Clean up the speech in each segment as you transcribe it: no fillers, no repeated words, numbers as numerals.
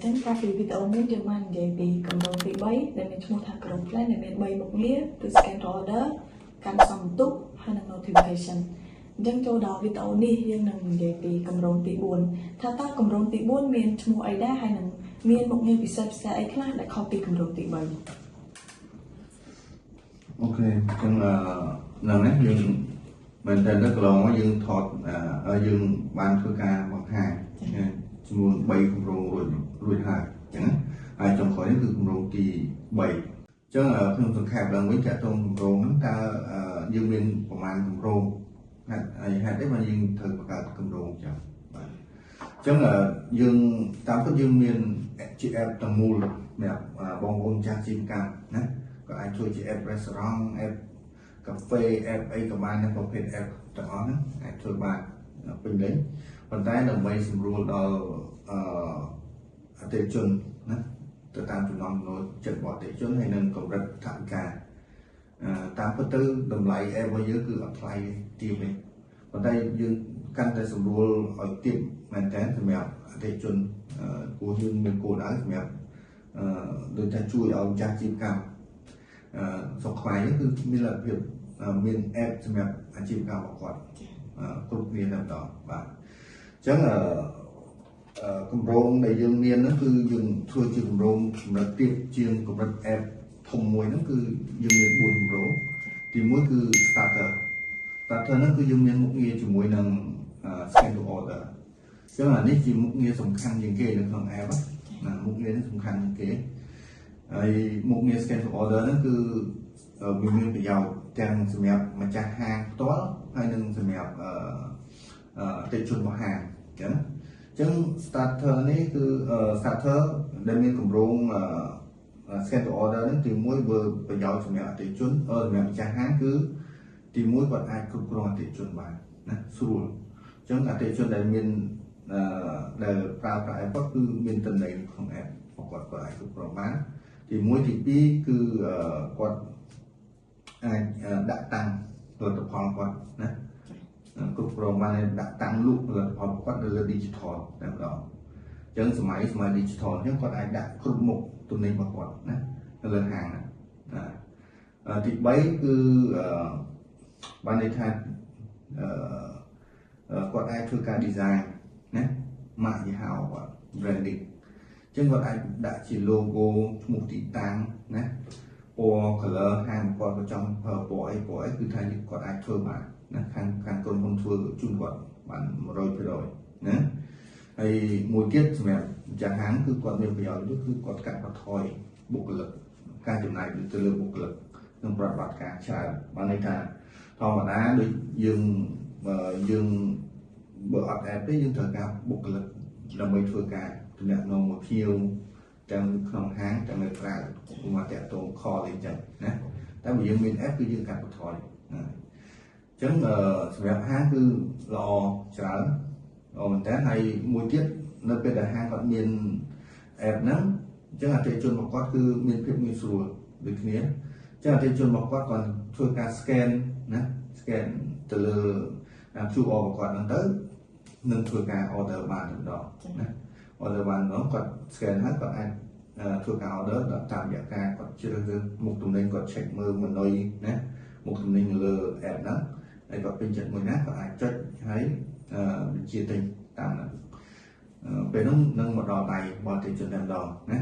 ចឹងកាលពីវីដេអូនេះយើងបាននិយាយពីកម្រងទី3ដែលមានឈ្មោះថាក្រុម plan ដែលមាន3មុខងារគឺ scan to order កាន់សំទុកហើយនិង notification អញ្ចឹងចូលដល់វីដេអូនេះយើងនឹងនិយាយពីកម្រងទី4ថាតើកម្រងទី4មានឈ្មោះអីដែរហើយនឹងមានមុខងារពិសេសអីខ្លះដែលខុសពីកម្រងទី3អូខេអញ្ចឹងហ្នឹងណាយើងមែនតើកន្លងមកយើងថតយើងបានធ្វើការបង្ហាញចំនួន3គម្រោងរួចហើយអញ្ចឹងហើយចុងក្រោយនេះគឺគម្រោងទី3អញ្ចឹងខ្ញុំសង្ខេបឡើងវិញចាក់ទងគម្រោងហ្នឹងតើយើងមានប្រមាណគម្រោងហេតុអីបានយើងត្រូវបង្កើតគម្រោងចឹងបាទអញ្ចឹងយើងតាមពិតយើងមានជា app ទាំងមូលសម្រាប់បងប្អូនចាស់ជីវកម្មណាក៏អាចជួយជា app restaurant app កាហ្វេ app អីក៏បានដែរប្រភេទ app ទាំងអស់ហ្នឹងអាចធ្វើបានពេញលេញប៉ុន្តែដើម្បីសម្រួលដល់អតិថិជនណាទៅតាមចំណង់ចំណូលចិត្តរបស់អតិថិជនហើយនឹងកម្រិតថវិកាតាមពិតទៅតម្លៃ app របស់យើងគឺអត់ថ្លៃទាបទេប៉ុន្តែយើងកាន់តែសម្រួលឲ្យទាបមែនតើសម្រាប់អតិថិជនគួរយើងមានគោលដៅសម្រាប់ដូចថាជួយឲ្យម្ចាស់ជីវកម្មសុខខ្មែរគឺមានលទ្ធភាពមាន app សម្រាប់អាជីវកម្មរបស់គាត់គ្រប់គ្នាតែម្ដងបាទអញ្ចឹងគម្រោងដែលយើងមានហ្នឹងគឺយើងធ្វើជាគម្រោងកម្រិតទាបជាងកម្រិត app ធំមួយហ្នឹងគឺយើងមាន4គម្រោងទី1គឺ starter ហ្នឹងគឺយើងមានមុខងារជាមួយនឹង scan to order អញ្ចឹងអានេះជាមុខងារសំខាន់ជាងគេនៅក្នុង app ណាមុខងារនេះសំខាន់ជាងគេហើយមុខងារ scan to order ហ្នឹងគឺវាមានប្រយោជន៍ទាំងសម្រាប់ម្ចាស់ហាងផ្ទាល់ហើយនិងសម្រាប់អតិថិជនរបស់ហាងអញ្ចឹង starter នេះគឺ starter ដែលមានគម្រោងscan to order នេះទី1វាប្រយោជន៍សម្រាប់អតិថិជនសម្រាប់ម្ចាស់ហាងគឺទី1គាត់អាចគ្រប់គ្រងអតិថិជនបានណាស្រួលអញ្ចឹងអតិថិជនដែលមានដែលប្រើប្រាស់ app គឺមានតំណែងក្នុង app គាត់អាចគ្រប់គ្រងបានទី1ទី2គឺគាត់អាចដាក់តាំងផលិតផលគាត់ណាគ្រប់គ្រងបានដាក់តាំងលក់ផលិតផលគាត់នៅលើ digital តែម្ដងអញ្ចឹងសម័យ digital អញ្ចឹងគាត់អាចដាក់គ្រប់មុខទំនិញរបស់គាត់ណានៅលើហាងណាទី3គឺបានន័យថាគាត់អាចធ្វើការ design ណាម៉ាកយីហោគាត់ branding អញ្ចឹងគាត់អាចដាក់ជា logo ឈ្មោះទីតាំងណាពណ៌ color ហាងគាត់ក៏ចង់ប្រើពណ៌អីគឺថាគាត់អាចធ្វើបានណាខាងក្រុមហ៊ុនធ្វើជូនគាត់បាន 100% ណាហើយមួយទៀតសម្រាប់ម្ចាស់ហាងគឺគាត់មានប្រយោជន៍គឺគាត់កាត់បន្ថយបុគ្គលិកការចំណាយទៅលើបុគ្គលិកក្នុងប្រតិបត្តិការច្រើនបានន័យថាធម្មតាដូចយើងបើអត់ app ទេយើងត្រូវការបុគ្គលិកដើម្បីធ្វើការទំនាក់ទំនងមួយភ្ញៀវទាំងក្នុងហាងទាំងនៅក្រៅគឺមកតាក់ទង call អីចឹងណាតែបើយើងមាន app គឺយើងកាត់បន្ថយអញ្ចឹងសម្រាប់ហាងគឺល្អច្រើនមែនតើហើយមួយទៀតនៅពេលដែលហាងគាត់មាន app ហ្នឹងអញ្ចឹងអតិថិជនរបស់គាត់គឺមានភាពងាយស្រួលដូចគ្នាអញ្ចឹងអតិថិជនរបស់គាត់គាត់ធ្វើការ scan ណា scan ទៅលើ QR របស់គាត់ហ្នឹងទៅនឹងធ្វើការ order បានម្ដងណា order បានម្ដងគាត់ scan ហើយគាត់អាចធ្វើការ order តាមរយៈការគាត់ជ្រើសរើសមុខទំនិញគាត់ check មើល menu ណាមុខទំនិញនៅលើ app ហ្នឹងហើយគាត់ពេញចិត្តមួយណាគាត់អាចចុចហើយបញ្ជាទិញតាមហ្នឹងពេលហ្នឹងនឹងមកដល់ដៃរបស់អតិថិជនតែម្ដងណា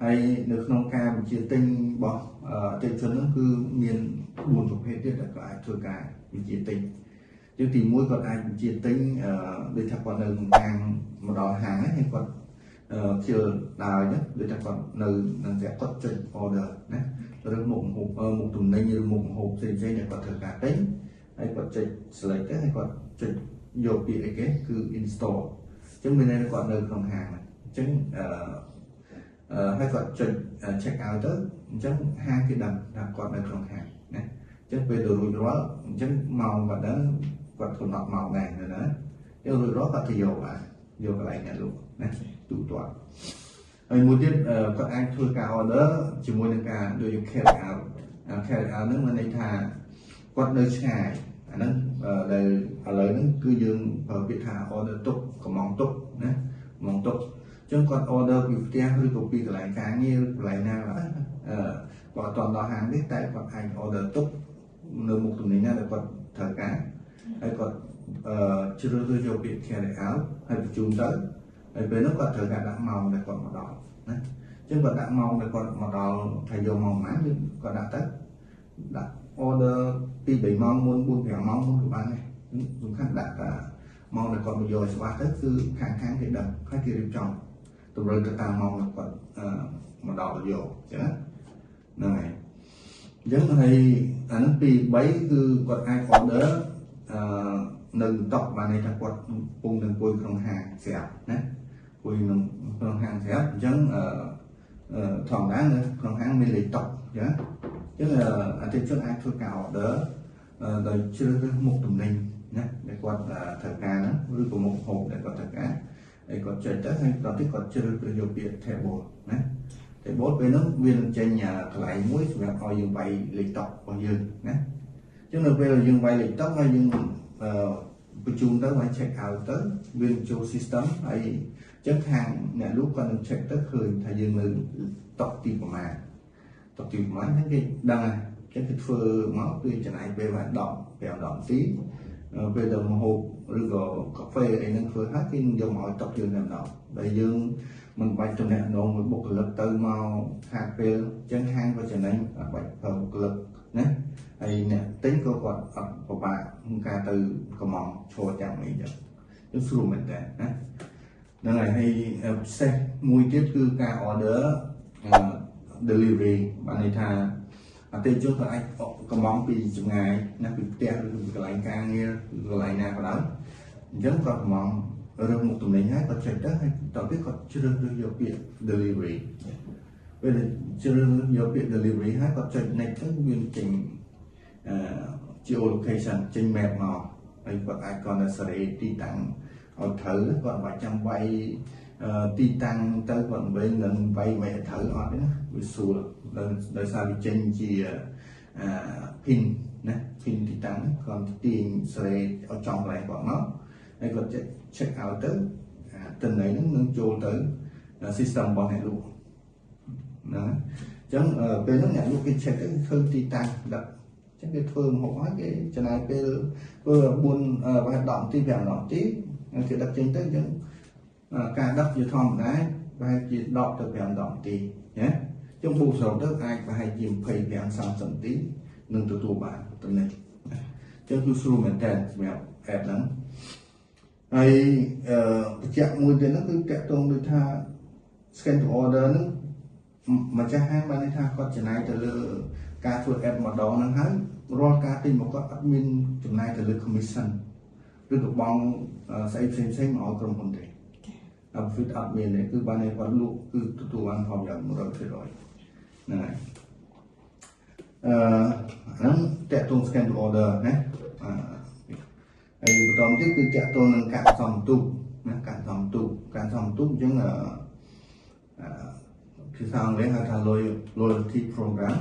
ហើយនៅក្នុងការបញ្ជាទិញរបស់អតិថិជនហ្នឹងគឺមាន4ប្រភេទទៀតដែលគាត់អាចធ្វើការបញ្ជាទិញជាទី1គាត់អាចបញ្ជាទិញដូចថាគាត់នៅខាងមកដល់ហាងហើយគាត់ជឿដើរណាដូចថាគាត់នៅនឹងតែគាត់ចុច order ណាឬមុខទំនិញឬមុខម្ហូបផ្សេងៗដែលគាត់ត្រូវការទិញហើយគាត់ចុច select ទៅហើយគាត់ចុចយកពាក្យអីគេគឺ install អញ្ចឹងមានន័យថាគាត់នៅក្នុងហាងអញ្ចឹងហើយគាត់ចុច check out ទៅអញ្ចឹងហាងគេដឹងថាគាត់នៅក្នុងហាងណាអញ្ចឹងពេលទៅរួចរាល់អញ្ចឹងម៉ោងគាត់ដឹងគាត់កំណត់ម៉ោងដែរណាយករួចរាល់គាត់ទៅយកបាយកកន្លែងអ្នកលក់ណាទូទាត់ហើយមួយទៀតគាត់អាចធ្វើការ order ជាមួយនឹងការដូច carry out ហ្នឹងមានន័យថាគាត់នៅឆ្ងាយអាហ្នឹងដែលឥឡូវហ្នឹងគឺយើងប្រើពាក្យថា order ទុកកំងទុកណា mong tục chứ còn order bị tiaឬក៏ពីកន្លែងការងារកន្លែងណាគាត់អត់ដល់ហាងនេះតែគាត់អាច order ទុកនៅមុខទំនិញណាដែលគាត់ត្រូវការហើយគាត់ជ្រើសរើសយកពាក្យ carry out ហើយបញ្ជូនទៅហើយពេលនោះគាត់ត្រូវការដាក់ម៉ោងដែលគាត់មកដល់ណាអញ្ចឹងគាត់ដាក់ម៉ោងដែលគាត់មកដល់ថាយកម៉ោងប៉ុន្មានគាត់ដាក់ទៅដាក់ order ពី3ម៉ោងមុន4 5ម៉ោងមុនក៏បានដែរសំខាន់ដាក់ថាម៉ោងដែលគាត់មកយកច្បាស់ទៅគឺខាងគេដឹងហើយគេរៀបចំតម្រូវទៅតាមម៉ោងដែលគាត់មកដល់យកអញ្ចឹងហ្នឹងហើយអញ្ចឹងហើយអានោះពី3គឺគាត់អាច order នៅតុបានន័យថាគាត់ពងនឹងអង្គុយក្នុងហាងស្រាប់ណាអង្គុយក្នុងហាងស្រាប់អញ្ចឹងធម្មតានៅក្នុងហាងមានលេខតុអញ្ចឹងអតិថិជនអាចធ្វើការ order ដោយជ្រើសរើសមុខទំនិញណាដែលគាត់ត្រូវការហ្នឹងឬក៏មុខហូបដែលគាត់ត្រូវការហើយគាត់ចុចទៅហើយដល់ទីគាត់ជ្រើសរើសយកពាក្យ table ណា table ពេលហ្នឹងវានឹងចេញកន្លែងមួយសម្រាប់ឲ្យយើងវាយលេខតុរបស់យើងណាអញ្ចឹងនៅពេលយើងវាយលេខតុហើយយើងបញ្ជូនទៅហើយ check out ទៅវាចូល system ហើយអញ្ចឹងខាងអ្នកលក់គាត់នឹង check ទៅឃើញថាយើងនៅតុទីប្រមាណហ្នឹងគេដឹងហើយអញ្ចឹងគេធ្វើមកគឺចំណាយពេលបាន10 5 10នាទីពេលទៅមកហូបឬក៏កាហ្វេអីហ្នឹងធ្វើហើយគេនឹងយកមកឲ្យតុយើងតែម្ដងដែលយើងមិនបាច់ទំនាក់ទំនងមួយបុគ្គលិកទៅមកខាតពេលអញ្ចឹងហាងក៏ចំណេញអត់បាច់ប្រើបុគ្គលិកណាហើយអ្នកទិញក៏គាត់អត់ពិបាកក្នុងការទៅកំងឈរចាំអីចឹងគឺស្រួលមែនតើណាហ្នឹងហើយហើយពិសេសមួយទៀតគឺការ order delivery បានន័យថាអតិថិជនក៏អាចកំងពីចម្ងាយណាពីផ្ទះឬពីកន្លែងការងារឬកន្លែងណាក៏ដោយអញ្ចឹងគាត់កំងរើសមុខទំនិញហើយគាត់ចុចទៅហើយតទៅគាត់ជ្រើសរើសយកពាក្យ delivery ពេលជ្រើសរើសយកពាក្យ delivery ហើយគាត់ចុច next ទៅវាចេញgeolocation ចេញ map មកហើយគាត់អាចគាត់ទៅសេរីទីតាំងឲ្យត្រូវគាត់មិនបាច់ចាំវាយទីតាំងទៅគាត់មិននឹងវាយមិនត្រូវអត់ទេណាវាស្រួលដោយសារវាចេញជាpin ណា pin ទីតាំងគាត់ទាញសេរីឲ្យចំកន្លែងគាត់មកហើយគាត់ check out ទៅទិន្នន័យហ្នឹងនឹងចូលទៅ system របស់អ្នកលក់ណាអញ្ចឹងពេលហ្នឹងអ្នកលក់គេ check ទៅឃើញទីតាំងដាក់អញ្ចឹងគេធ្វើម្ហូបហើយគេចំណាយពេលធ្វើ4 10នាទី5នាទីគេដឹកចេញទៅអញ្ចឹងការដឹកជាធម្មតាប្រហែលជា10ទៅ5នាទីណាចុងបូកសរុបទៅអាចប្រហែលជា25 30នាទីនឹងទទួលបានតំណែងអញ្ចឹងគឺស្រួលមែនតើសម្រាប់ app ហ្នឹងហើយបញ្ជាក់មួយទៀតហ្នឹងគឺតាក់ទងដូចថា scan to order ហ្នឹងម្ចាស់ហាងបានន័យថាគាត់ចំណាយទៅលើការធ្វើ app ម្ដងហ្នឹងហើយរាល់ការទិញមកគាត់អត់មានចំណាយទៅលើ commission ឬក៏បងស្អីផ្សេងៗមកឲ្យក្រុមហ៊ុនទេProfit អត់មានទេគឺបានតែគាត់លក់គឺទទួលបានផលប្រយោជន៍ 100% ហ្នឹងហើយហ្នឹងតាក់ទង scan to order ណាហើយបន្តទៀតគឺតាក់ទងនឹងការសំទុកណាការសំទុកអញ្ចឹងភាសាអង់គ្លេសហៅថា loyalty program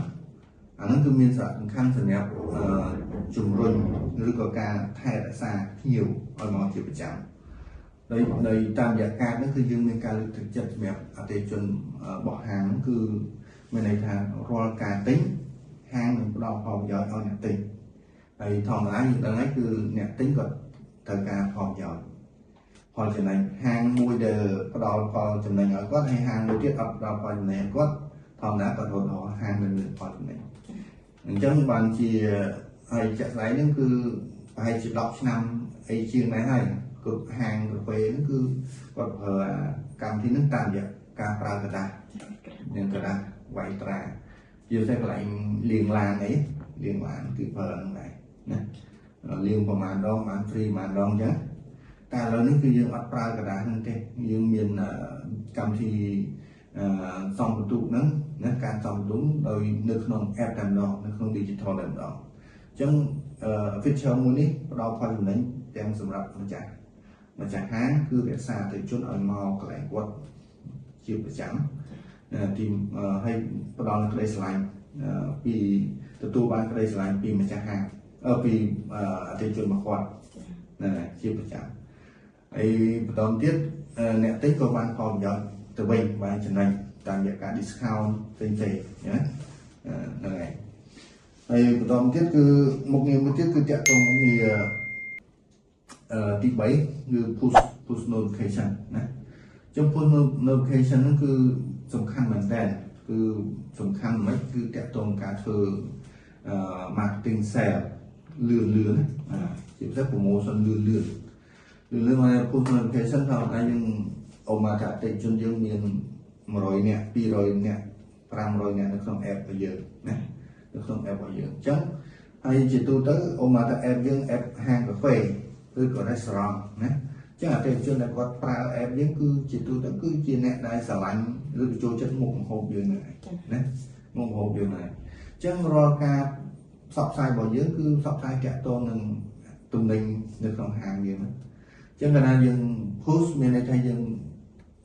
អាហ្នឹងគឺមានសារៈសំខាន់សម្រាប់ជំរុញឬក៏ការថែរក្សាភ្ញៀវឲ្យមកជាប្រចាំដោយតាមរយៈការហ្នឹងគឺយើងមានការលើកទឹកចិត្តសម្រាប់អតិថិជនរបស់ហាងហ្នឹងគឺមានន័យថារាល់ការទិញហាងនឹងផ្ដល់ផលប្រយោជន៍ឲ្យអ្នកទិញហើយធម្មតាយើងដឹងហើយគឺអ្នកទិញគាត់ត្រូវការផលប្រយោជន៍ផលចំណេញហាងមួយដែលផ្ដល់ផលចំណេញឲ្យគាត់ហើយហាងមួយទៀតអត់ផ្ដល់ផលចំណេញឲ្យគាត់ធម្មតាគាត់រត់រកហាងដែលមានផលចំណេញអញ្ចឹងបានជាហើយចាក់ស្ដែងហ្នឹងគឺប្រហែលជា10ឆ្នាំអីជាងដែរហើយគ្រប់ហាងកាហ្វេហ្នឹងគឺគាត់ប្រើកម្មវិធីហ្នឹងតាមរយៈការប្រើกระดาษនឹងกระดาษវាយត្រាជាតែកន្លែងលាងឡានអីលាងឡានគឺប្រើហ្នឹងដែរណាលាងប្រហែលដងបាន free ប្រហែលដងអញ្ចឹងតែឥឡូវនេះគឺយើងអត់ប្រើกระดาษហ្នឹងទេយើងមានកម្មវិធីសំបន្ទុកហ្នឹងណាការសំបន្ទុកដោយនៅក្នុង app តែម្ដងនៅក្នុង digital តែម្ដងអញ្ចឹង feature មួយនេះផ្ដល់ផលចំណេញទាំងសម្រាប់ម្ចាស់ហាងគឺរក្សាអតិថិជនឲ្យមកកន្លែងគាត់ជាប្រចាំទីឲ្យផ្ដល់ក្តីស្រឡាញ់ពីទទួលបានក្តីស្រឡាញ់ពីម្ចាស់ហាងពីអតិថិជនរបស់គាត់ជាប្រចាំ ấy tóm tiết nẹt tích của bạn còn giờ từ bây bạn trở thành tạm biệt cả discount tinh tế nhé là này ấy tóm tiết cứ một tiết cứ chạy trong một nghề tí bảy như push notification này trong push notification nó cứสำคัญเหมือนกันคือสำคัญไหมคือแตะตรงการเธอmarketing sale เลื่อนจิบแค่โปรโมชั่นเลื่อนมา push notification เราได้ยังออกมาจากติดจนยังมี100เนี่ย200เนี่ย500เนี่ยในเครื่องแอปไปเยอะนะในเครื่องแอปไปเยอะจังไอ้จิตตัวเตอร์ออกมาจากแอปยังแอปห้างกาแฟหรือก็ได้สร้างนะจังอาจจะจนในวัดปลาแอปยังคือจิตตัวเตอร์คือจีเนตได้สลายหรือโจจัดมุกโฮบอยู่ไหนนะมุกโฮบอยู่ไหนจังรอการสอบสายบ่อยเยอะคือสอบสายแกะตัวหนึ่งตุ่มหนึ่งในเครื่องห้างอยู่นะจังขณะยังโพสต์มีในใจยัง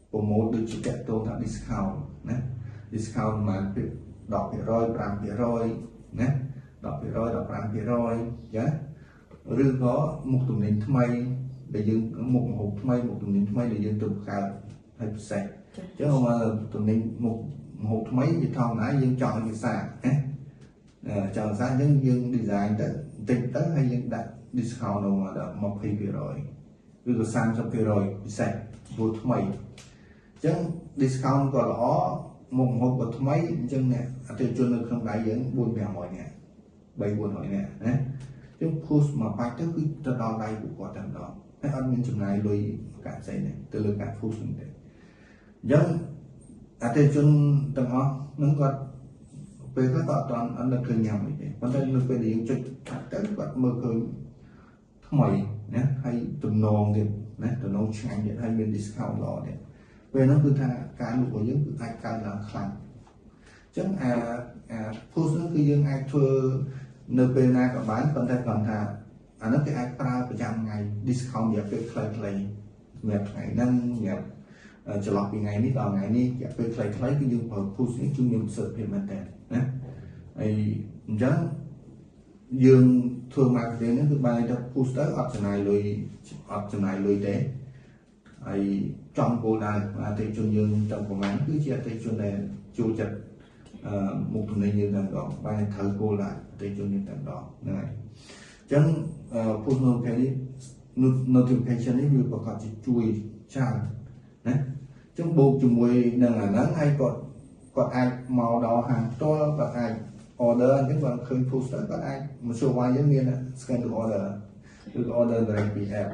โปรโมทดูจิตแกะตัวทำdiscount นะ discount มาดอก5%นะดอก5%จ้ะหรือก็มุกตุ่มหนึ่งทำไมđể dừng một hộp may một tuần may để dừng từ cả hai sạch chứ không mà tuần này một hộp mấy thì thòng nãy dừng chọn cái sàn chọn sàn dừng design tới tính tới hay dừng đặt discount đâu mà đã một khi rồi cứ sang xong kia rồi sạch vô mấy chứ discount còn đó một hộp của mấy chân nè từ chuột được không đại dẫn buôn bèo mọi nè bay buôn hỏi nè chứ push mà phải tới cứ cho đo đây của quả trận đóให้อันมีจุดไหนเลยการใส่เนี่ยตัวเลยการพูดถึงเนี่ยยังอาจจะจนตั้งอ๋อนั่นก็เป็นแค่ตอนอันนั้นเคยยำเลยวันนั้นเราไปเรียนจุดแต่ก็เมื่อเคยทำไมเนี่ยให้ตุนนองเนี่ยนะตุนนองใช้เนี่ยให้เป็นดิสคาวน์รอเนี่ยเป็นนั่นคือการหลุดของยังคือการหลังคลังจังพูดนั่นคือยังเธอเนื้อเป็นนายกับบ้านคนไทยก่อนท่าอันนั้นคือปลาประจำไง discount อย่าไปคลายแบบไงนั่นแบบจะหลอกยังไงนี่ต่อไงนี่อย่าไปคลายก็ยังเปิดพูดนี่จุ่มยังเสิร์ฟเพียงมันแต่นะไอ้ยันยังทัวร์มาเดี๋ยวนั้นคือไปจะพูดtới ออกจากไหนเลยเด้ไอ้จอมโกได้มาแต่จนยังจอมประมาณคือเชื่อแต่จนเลยจูจัดmột tuần này như lần đó bài thử cô lại để cho những lần đó này chẳng push notification ấy như có chỉ chui trang đấy chẳng bộ chùm mùi nâng là nắng hay còn ai màu đỏ hàng to và ai order những bạn khơi push tới còn ai một số vài giáo viên scan được order về bị app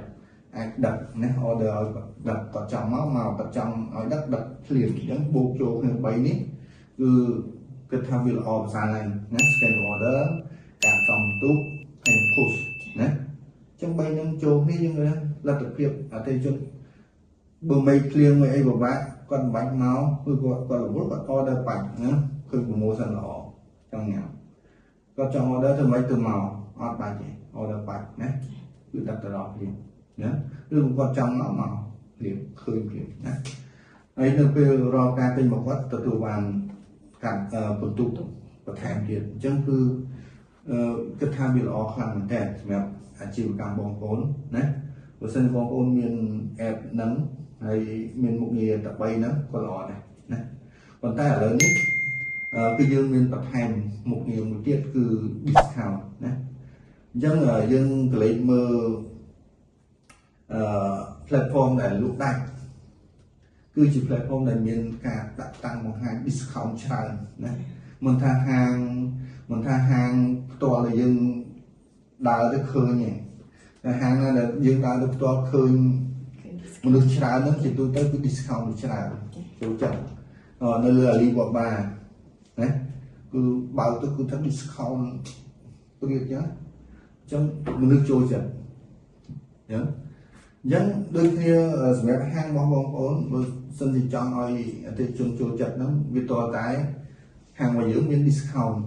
ai đặt nè order đặt có trong màu có trong ở đất đặt liền chẳng bộ chỗ người bảy ní cứ cái tham việc ở xa này nè scan order cả trong túp thành push nè trong bay nâng chỗ hay như thế là thực hiện ở đây cho bờ mây clear người ấy của bạn còn bánh máuคือcòn là rất là order bánh nữaคือcủa mua sản lọ trong nhà còn trong order từ mấy từ màu order bánh order bánh nè cứ đặt từ đó liền nhé rồi còn trong màu liền khơi liền nè ấy nó về rò ca tên một quát từ từ bànการประตูประแทนเกียรติจังคือกระทำเป็นออกคลังแต่สำหรับอาชีพการบองโอนนะเพราะฉะนั้นบองโอนมีแอบนั้นให้มีมุกเงียตะไปนั้นก็รอนะcòn ta ở lớn nhất cái dương miền tập hành một nhiều một tiết cứ discount nè dân ở dân lấy mơ platform để lúc đây cứ chỉ platform này miền cả tăng một hàng discount tràn nè mình tha hàng to là dân đào được khơi nhỉ hàng là dân đào được to khơi mình được tràn nó chỉ tôi tới cái discount được tràn chỗ chậm nó lừa đi bỏ bà đấy cứ bảo tôi cứ thấy discount tôi biết nhá trong mình được trôi chậm nhớ dân đôi khi sẽ hàng bong bóng ổn xin thì chọn rồi thì chôn trôi chậm lắm vì tôi cái hàng mà giữ miếng discount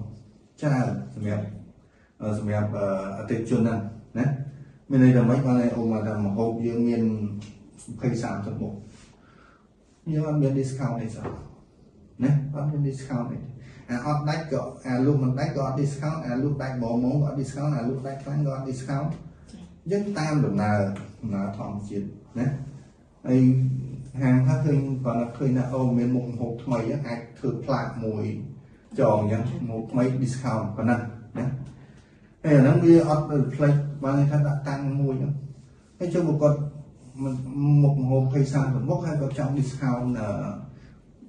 cha sẹp thì chôn nè nè bên đây là mấy con này ôm mà làm một hộp giữ miếng khai sản thật bộ nhưng mà miếng discount này sao nè có miếng discount này hot đắt có lúc mình đắt có discount lúc đắt bộ món có discount lúc đắt kháng có discount dân tam được là thòng chuyện ណាហើយហាងថាឃើញគាត់ឃើញថាអូមានមុខម្ហូបថ្មីអាចធ្វើផ្លាកមួយចងអញ្ចឹងមុខថ្មី discount ប៉ុណ្ណឹងណាហើយអាហ្នឹងវាអត់ផ្លេចបានថាដាក់តាំងមួយហ្នឹងហើយចូលមកគាត់មុខម្ហូប20-30មុខហើយគាត់ចង់ discount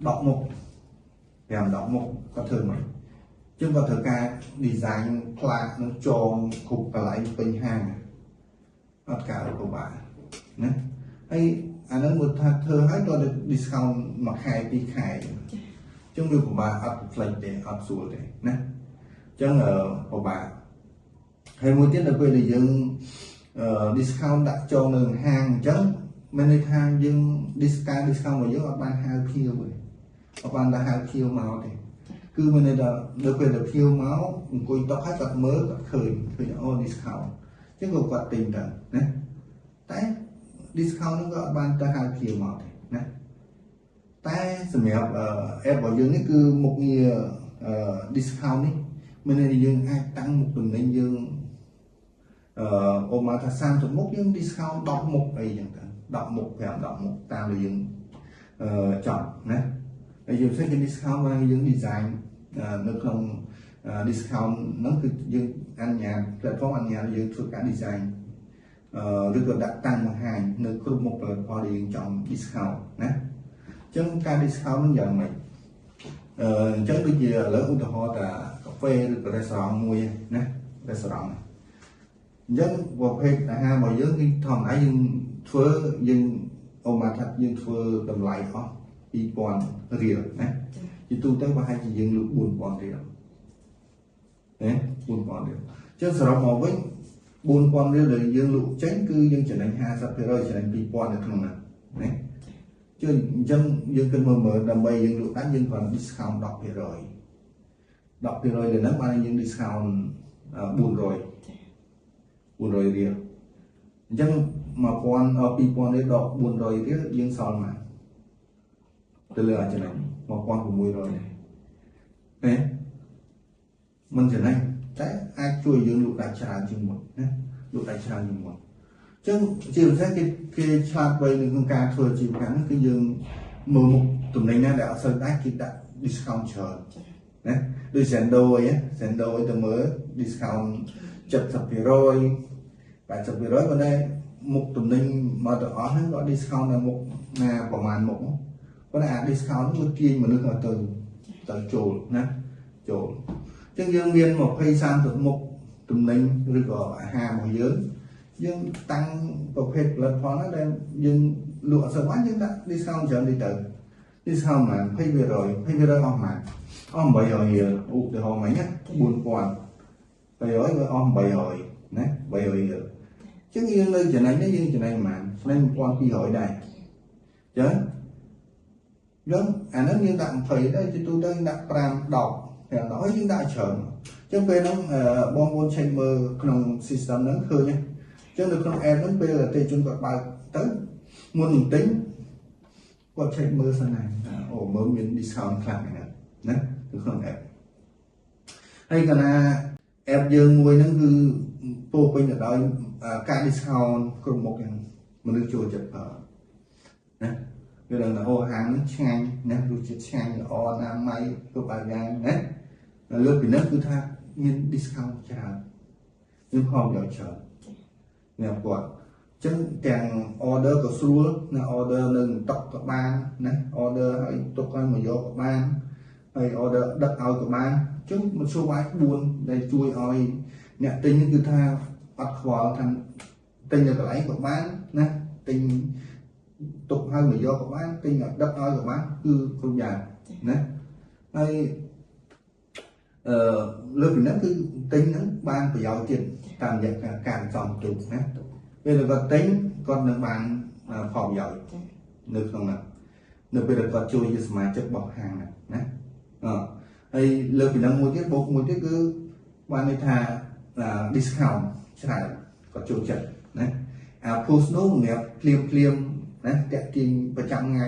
10មុខ5-10មុខគាត់ធ្វើមិនជាងគាត់ត្រូវការ design ផ្លាកនឹងចងគ្រប់កន្លែងពេញហាងអត់ការពិបាកណាហើយអានឹងមកថាធ្វើឲ្យដល់ discount មួយខែ2ខែចឹងវាពិបាកអត់ផ្លេចទេអត់ស្រួលទេណាចឹងពិបាកហើយមួយទៀតដល់ពេលដែលយើងdiscount ដាក់ចងនៅហាងអញ្ចឹងមានន័យថាយើង discount របស់យើងអត់បានហៅភ្ញៀវទេអត់បានទៅហៅភ្ញៀវមកទេគឺមានន័យថាដល់ពេលដែលភ្ញៀវមកអង្គុយតុហើយគាត់មើលគាត់ឃើញអូ discount អញ្ចឹងក៏គាត់ទិញទៅណាតែ discount ហ្នឹងក៏អត់បានទៅហៅភ្ញៀវមកទេណាតែសម្រាប់ app របស់យើងនេះគឺមុខងារ discount នេះមានន័យថាយើងអាចតាំងមុខទំនិញយើងអូមកថា30មុខយើង discount 10មុខអីចឹងទៅ10មុខ5-10មុខតាមដែលយើងចង់ណាហើយយើងផ្សេងគេ discount មកយើង design នៅក្នុង discount ហ្នឹងគឺយើងអនុញ្ញាត platform អនុញ្ញាតយើងធ្វើការ design ឬក៏ដាក់តាំងបង្ហាញនៅគ្រប់មុខផលិតផលដែលយើងចង់ discount ណាអញ្ចឹងការ discount ហ្នឹងយ៉ាងម៉េចអញ្ចឹងដូចជាឥឡូវឧទាហរណ៍ថាកាហ្វេឬក៏ restaurant មួយណា restaurant អញ្ចឹងប្រភេទអាហាររបស់យើងគឺធម្មតាយើងធ្វើយើងអូមកថាយើងធ្វើតម្លៃអស់2000រៀលណាជាទូទៅប្រហែលជាយើងលក់4000រៀលណា4000រៀលអញ្ចឹងសរុបមកវិញ4000រៀលដែលយើងលក់ចេញគឺយើងចំណេញ 50% ចំណេញ2000នៅក្នុងហ្នឹងណាជឿអញ្ចឹងយើងគិតមើលដើម្បីយើងលក់ដាច់យើងគ្រាន់ discount 10% 10%លើហ្នឹងបានយើង discount 400រៀលអញ្ចឹង2000រៀលដក400រៀលយើងសល់មកទៅលើចំណេញ1600ទេមិនចំណេញតែអាចជួយយើងលក់ដាច់ច្រើនជាងមុនណាលក់ដាច់ច្រើនជាងមុនអញ្ចឹងជាពិសេសគេឆ្លាតវៃនៅក្នុងការធ្វើអាជីវកម្មហ្នឹងគឺយើងមើលមុខទំនិញណាដែលអត់សូវដាច់គេដាក់ discount ច្រើនណាដូច Zendo អី Zendo ទៅមើល discount 70% 80% ប៉ុន្តែមុខទំនិញមកទាំងអស់ហ្នឹងក៏ discount នៅមុខណាប្រហែលមុខប៉ុន្តែអា discount នោះទាញមនុស្សទៅចូលណាចូលអញ្ចឹងយើងមាន20-30មុខទំនិញឬក៏អាហាររបស់យើងតាំងប្រភេទផលិតផលណាដែលយើងលក់អត់សូវបានយើងដាក់ discount ច្រើនតិចទៅ discount ប៉ុន្មាន 20% អស់ប៉ុន្មានអស់800រៀលឧទាហរណ៍មិញណា4000 300វាអស់800ណា300រៀលចឹងយើងនៅចំណេញនេះយើងចំណេញប៉ុន្មានចំណេញ1200ដែរចឹងអាហ្នឹងយើងដាក់20ដែរជាទូទៅយើងដាក់5 10ហើយយើងដាក់ច្រើនចឹងពេលហ្នឹងបងប្អូន check មើលក្នុង system ហ្នឹងឃើញចឹងនៅក្នុង app ហ្នឹងពេលអតិថិជនគាត់បើកទៅមុននឹងទិញគាត់ check មើលសិនណាអូមើលមាន discount ខ្លះណានៅក្នុង app ហើយកាលណា app យើងមួយហ្នឹងគឺពោពេញទៅដោយការ discount គ្រប់មុខហ្នឹងមនុស្សចូលចិត្តប្រើណាវាដឹងថាអូហាងហ្នឹងឆ្ងាញ់ណារសជាតិឆ្ងាញ់ល្អណាស់ម៉ៃគ្រប់បែបយ៉ាងណាលើពីនេះគឺថាមាន discount ច្រើនមានផលប្រយោជន៍ច្រើនអ្នកគាត់អញ្ចឹងទាំង order ក៏ស្រួលណា order នៅតុកក៏បានណា order ឲ្យទុកឲ្យមកយកក៏បានហើយ order ដឹកឲ្យក៏បានអញ្ចឹងមធ្យោបាយ4ដែលជួយឲ្យអ្នកទិញគឺថាអត់ខ្វល់ថាទិញនៅកន្លែងក៏បានណាទិញទុកឲ្យមកយកក៏បានទិញឲ្យដឹកឲ្យក៏បានគឺគ្រប់យ៉ាងណាហើយលើពីហ្នឹងគឺទិញហ្នឹងបានប្រយោជន៍ទៀតតាមរយៈការសំទុកណាពេលគាត់ទិញគាត់នឹងបានផលប្រយោជន៍នៅក្នុងហ្នឹងនៅពេលគាត់ជួយជាសមាជិករបស់ហាងណាហើយលើពីហ្នឹងមួយទៀតបូកមួយទៀតគឺបានន័យថា discount ច្រើនគាត់ចូលចិត្តណាអា post នោះសម្រាប់ភ្លាមណាតាក់ទាញប្រចាំថ្ងៃ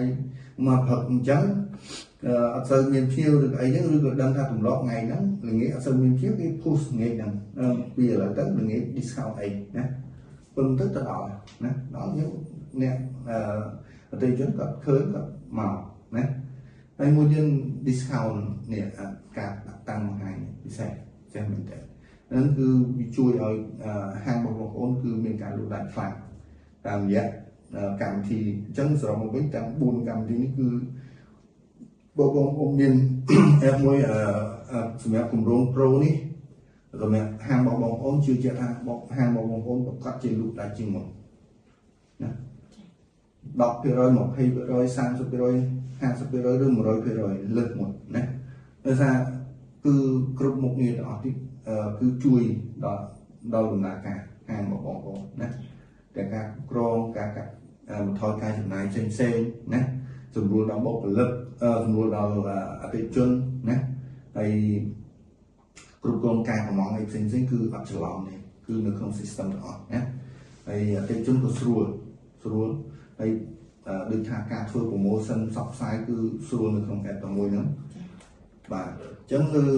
មកព្រឹកអញ្ចឹងអត់សូវមានភ្ញៀវឬអីហ្នឹងឬក៏ដឹងថាទម្លាប់ថ្ងៃហ្នឹងល្ងាចអត់សូវមានភ្ញៀវគេ post ថ្ងៃហ្នឹងពីឥឡូវទៅល្ងាច discount អីណាពឹងទៅដល់ណាដល់យើង nè tây chúng có khơi có màu nè hay mua dân discount nè cả tăng hai đi xe mình thế nên cứ chui ở hàng bọc ôn cứ mình cả lục đại phạt làm vậy cảm thì chân sợ một cái cảm buồn cảm thì cứ bộ bông miền em mới sự việc cùng rong pro ní rồi mẹ hàng bọc bông ôn chưa chết hàng bọc bông ôn cắt trên lục đại chừng một đọc rồi một hay rồi sang rồi hàng rồi đưa một rồi lực một này bây giờ cứ group một người đó thì cứ chui đó đâu là cả hàng bọc bông ôn này cả chrome cả một thói cái chừng này trên xe nàyสมบูรณ์เราบอกเลิกสมบูรณ์เราติดจนนะไอกรุ๊ปโครงการของมองไอ้สิ่งคืออัจฉริยะเนี่ยคือในเครื่อง system ต่างนะไอ้ติดจนก็สรุปไอ้ดึงทางการช่วยโปรโมชั่นซับไซด์คือสรุปในเครื่องแอปต่างมวยนั้นบ่าจังคือ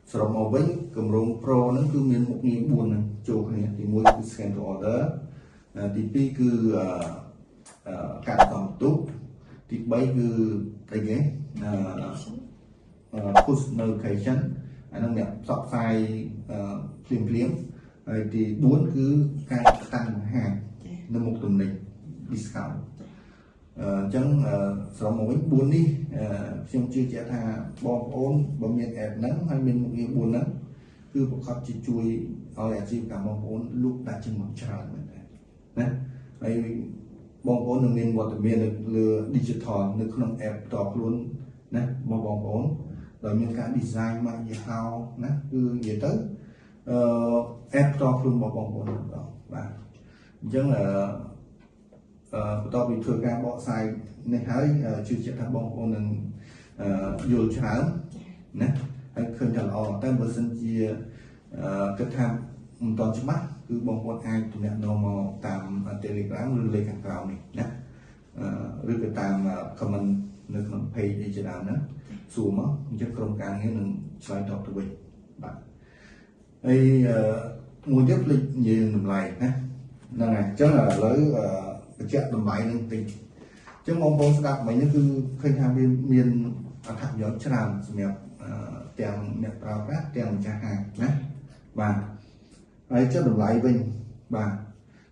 สำหรับเอาไว้กำลังโปรนั้นคือมีmột nghìn buồnนั้นโจกเนี่ยที่มวยคือ scan to order ที่ปีคือการต่อตู้ที่ใบคืออะไรเงี้ยpush notification อันนั้นเนี่ยสอบไฟเพียงที่บุญคือการตั้งห่างในมุกตรงนี้ discount จังสมมติบุญนี่เชื่อชื่อจะทาบอมโอนบอมเมียนแอบนั้นให้เป็นมุกเงี้ยบุญนั้นคือพวกเขาจะช่วยเอาอาชีพการบอมโอนลูกได้จึงหมดชาเหมือนกันนะไอบองโอนหนึ่งเรียนวัตถุเมียนเรือดิจิทัลนึกขนมแอปต่อพลุนนะบองโอนโดยมีการดีไซน์มาอย่างเฮานะคืออย่างtớiแอปต่อพลุนบองโอนต่อมาจังต่อไปถือการบอกใส่ในหายชื่อจะทำบองโอนหนึ่งอยู่เช้านะเคยจะรอแต่เบอร์สัญญากระทำตอนชิมะคือบางคนไอตัวเนี่ย normal ตามเทเลกราฟหรือเลยกันเรานี่นะหรือก็ตามคอมเมนต์ในขนมเพย์ดิจิทัลนะสูงมั้งจะโครงการนี้หนึ่งใช้ต่อตัวเองแบบไอ้มวยยับลิยืนหนึ่งไหลนะนั่นไงจังlà lấy cái chuyện đầm bãi nên tình chứ mong muốn đặt mấy nhưคือเคยทำmiền thảmย้อนชราสมัยเตียงเนี่ยเราแป๊บเตียงจะห่างนะvà ấy chất đồng lại bình và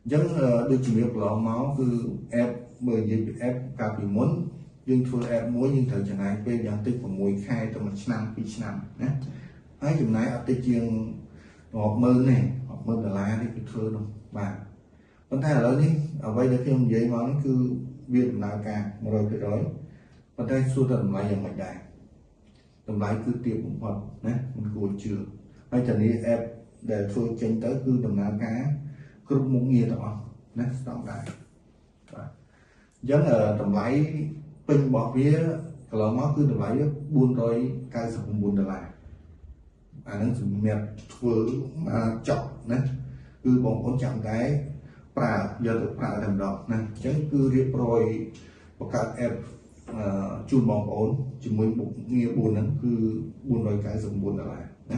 giống được chỉ biết lọ máuคือép bởi vì ép cả bị muốn nhưng thôi ép muối nhưng thời chẳng này bây giờ tích của muối khai trong một năm pi năm nhé ấy chừng này ở tây chiêng ngọt mơ này ngọt mơ là lá đi cái thưa đâu và vấn đề là đi ở đây được phim giấy món cứ việc nào cả một rồi cái đó vấn đề xua tầm lại dòng mạch đài tầm lại cứ tiệp cũng hoặc nhé mình cùi chưa hay chẳng đi ép để thôi tranh tới cứ đầm ná cá cứ một nghề đó nè tổng đại giống là tầm lấy pin bỏ phía kalau máu cứ tầm lấy buôn rồi cài sập buôn được lại nó sử mệt vừa mà chọc nè cứ bóng con chạm cái bà giờ được bà làm đỏ nè chẳng cứ riêng rồi và các em chun bóng ổn chỉ muốn một nghề buôn nó cứ buôn rồi cài sập buôn được lại nè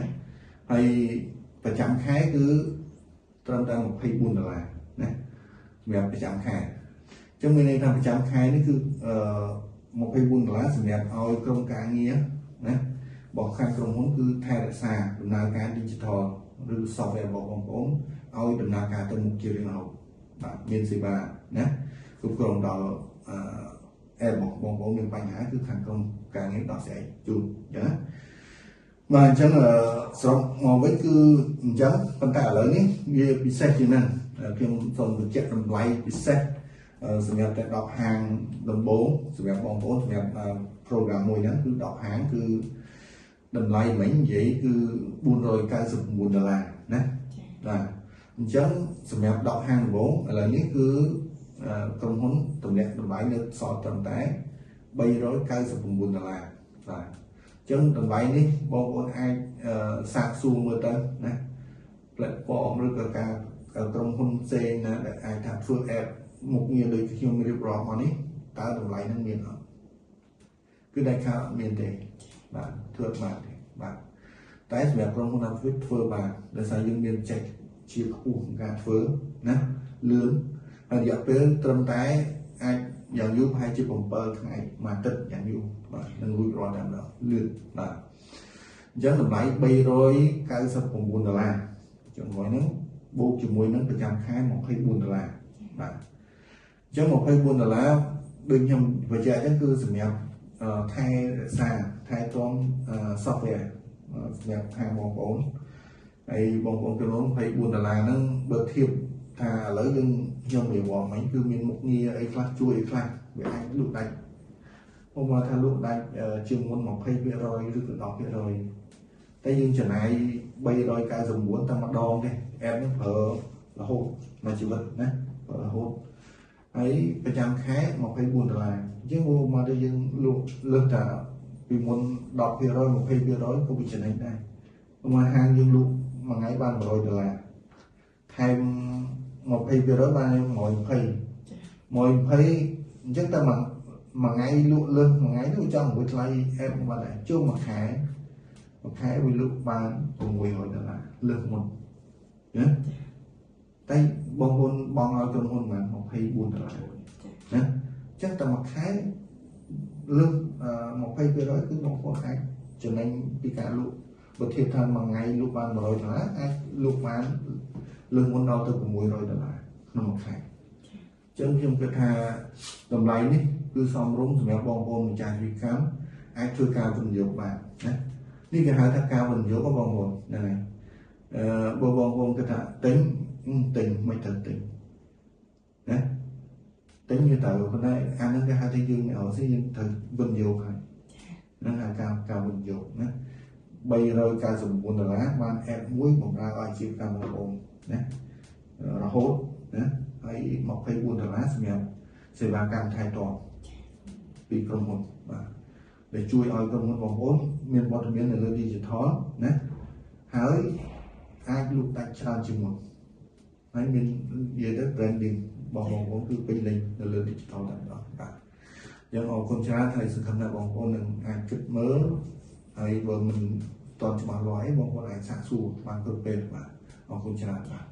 hayประจำค่ายคือตอนตั้งให้บุญอะไรนะแบบประจำค่ายจะมีในทางประจำค่ายนี่คือmộtให้บุญอะไรสำหรับเอาโครงการเงี้ยนะบอกข้างตรงนู้นคือไทยรักษาดำเนินการดิจิทัลหรือซอฟต์แวร์บอกของผมเอาดำเนินการตรงมุกเกี่ยวกับเราแบบเมียนซีบานะคือโครงเราแอบบอกผมมีปัญหาคือทางโครงการนี้ต่อsẽจูนอย่างนั้นmà chẳng là sống ngồi với cứ chấm phân tả lớn ấy như bị xét như này khi phần được chạy đồng lấy bị xét sự nghiệp tại đọc hàng đồng bố sự nghiệp bóng bố sự nghiệp program mùi đó cứ đọc hàng cứ đồng lấy mấy vậy cứ buôn rồi ca sụp buôn đà là nè là chấm sự nghiệp đọc hàng đồng bố là những cứ công huấn tổng đẹp đồng lấy nước sọ tầm té bay rồi ca sụp buôn đà là chân tầm vậy đi bọn con ai sạc xuồng mưa tân nè lại bỏ rồi cả trong hôn xe nè để ai thả phương ép một nhiều đời khi mình được rõ mà ní ta tầm vậy năng miền cứ đại khá miền tây bạn thưa bạn tại vì trong hôn làm viết phơ bạn để sao dương miền chạy chia khu gạt phớ nè lươn រយៈពេលត្រឹមតែអាចយ៉ាងយូរប្រហែលជា7ថ្ងៃមួយអាទិត្យយ៉ាងយូរបាទនឹងរួចរាល់តែម្ដងលឿនបាទអញ្ចឹងតម្លៃ$399ជាមួយហ្នឹងបូកជាមួយនឹងប្រចាំខែ$24បាទអញ្ចឹង$24ដូចខ្ញុំបញ្ជាក់អញ្ចឹងគឺសម្រាប់ថែរក្សាថែទាំ software សម្រាប់ខាងបងប្អូនហើយបងប្អូនចំនួន$24ហ្នឹងបើធៀបថាឥឡូវយើងខ្ញុំនិយាយមិញគឺមានមុខងារអីខ្លះជួយអីខ្លះវាអាចលក់ដាច់ผมว่าถ้าលក់ដាច់ជាងមុន20%ឬក៏10%តែយើងចំណាយ$399តែម្ដងទេអេបនឹងប្រើរហូតមួយជីវិតណាប្រើរហូតហើយប្រចាំខែ$24អញ្ចឹងមកទៅយើងលក់លើសតាពីមុន10% 20%ក៏វាចំណេញដែរមកហាងយើងលក់មួយថ្ងៃបាន$100ថែម20%បាន120អញ្ចឹងតែមួយថ្ងៃលក់លើសមួយថ្ងៃនោះចង់មួយថ្លៃអេបបានដែរជួមួយខែវាលក់បាន$600លើសមុនណាតែបងប្អូនបងឲ្យក្រុមហ៊ុនបាន$24ណាអញ្ចឹងតែមួយខែលើស20%គឺបងប្អូនអាចចំណេញពីការលក់បើធៀបថាមួយថ្ងៃលក់បាន$100អាចលក់បានលើសមុនដល់ទៅ$600ក្នុងមួយខែចឹងខ្ញុំគិតថាតម្លៃនេះគឺសមរម្យសម្រាប់បងប្អូនម្ចាស់អាជីវកម្មអាចជួយការវិនិយោគបានណានេះគេហៅថាការវិនិយោគបងប្អូនហ្នឹងហើយបើបងប្អូនគិតថាទិញមិនត្រូវទិញណាទិញវាត្រូវប៉ុន្តែអាហ្នឹងគេហៅថាយើងមិនអត់ទេយើងត្រូវវិនិយោគហើយហ្នឹងហៅការវិនិយោគណា$399បានអេបមួយបម្រើឲ្យអាជីវកម្មបងប្អូនណារហូតណាហើយ$24សម្រាប់សេវាកម្មថែទាំពីក្រុមហ៊ុនបាទដែលជួយឲ្យក្រុមហ៊ុនបងប្អូនមានវត្តមាននៅលើ digital ណាហើយអាចលក់ដាច់ច្រើនជាងមុនហើយមាននិយាយទៅ branding បងប្អូនគឺពេញលេញនៅលើ digital តែម្ដងបាទយើងអរគុណច្រើនហើយសង្ឃឹមថាបងប្អូននឹងអាចគិតមើលហើយបើមិនតន់ច្បាស់លាស់អីបងប្អូនអាចសាកសួរបានគ្រប់ពេលបាទអរគុណច្រើនបាទ